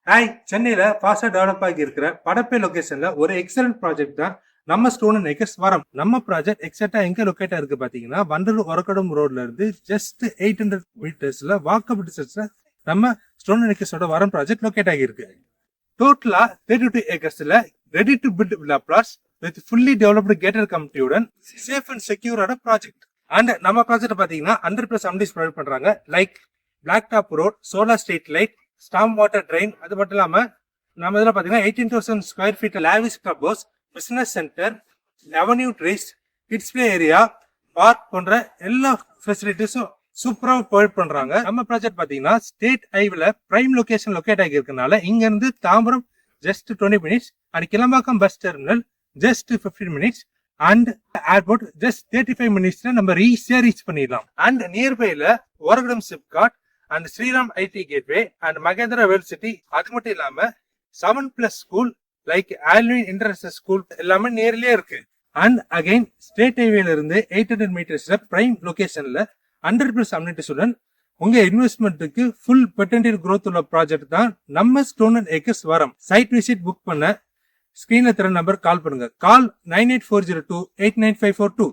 Hi, சென்னையில ஃபாஸ்டா develop ஆகி இருக்கிற படப்பை லொகேஷன்ல ஒரு எக்ஸலன்ட் ப்ராஜெக்ட் தான் நம்ம ஸ்டூடெண்ட் ஏக்கர்ஸ் வரம். நம்ம ப்ராஜெக்ட் எக்ஸாக்டா எங்க லொகேட் இருக்கு பாத்தீங்கன்னா, வண்டலூர் ஒரக்கடம் ரோட்ல இருந்து ஜஸ்ட் 800 மீட்டர்ஸ்ல வாக்கபிள் டிஸ்டன்ஸ்ல நம்ம ஸ்டூடெண்ட் ஏக்கர்ஸோட வரம் ப்ராஜெக்ட் லொகேட் ஆகியிருக்கு. டோட்டலா 32 ஏக்கர்ஸ்ல ready to build villa plots with fully developed gated கமிட்டியுடன் சேஃப் அண்ட் செக்யூரான ப்ராஜெக்ட். அண்ட் நம்ம ப்ராஜெக்ட் பாத்தீங்கன்னா 100+ அம்னிட்டிஸ் ப்ரொவைட் பண்றாங்க. Like black top road, solar street light, storm water drain. அது மட்டும் இல்லாம நம்ம இதில் பார்த்தீங்கன்னா 18,000 square feet lavish club house, business centre, avenue trees, kids play area, park போன்ற எல்லா ஃபெசிலிட்டிஸும் சூப்பராக ப்ரொவைட் பண்றாங்க. நம்ம ப்ராஜெக்ட் பார்த்தீங்கன்னா ஸ்டேட் ஹைவேல பிரைம் லொகேஷன் லொகேட் ஆகி இருக்கனால இங்க இருந்து Tambaram just 20 minutes and Kilambakkam bus terminal just 15 minutes and airport just 35 மினிட்ஸ்ல நம்ம ஈஸியா ரீச் பண்ணிடலாம். அண்ட் நியர்பைல Oragadam SIPCOT and Sriram IT gateway and Mahindra world city. அது மட்டும் இல்லாம 7+ school like Alwin international school எல்லாமே நேர்லயே இருக்கு. அண்ட் அகைன் ஸ்டேட் ஹைவேல இருந்து 800 மீட்டர்ஸ்ல பிரைம் லொகேஷன்ல 100+ அம்னிட்டிஸுடன் உங்க இன்வெஸ்ட்மெண்ட்டுக்கு ஃபுல் பொட்டன்ஷியல் growth உள்ள ப்ராஜெக்ட் தான் நம்ம ஸ்டூடெண்ட் ஏக்கர்ஸ் வரம். சைட் விசிட் புக் பண்ண ஸ்கிரீன்ல தர நம்பர் கால் பண்ணுங்க. கால் 9840289542.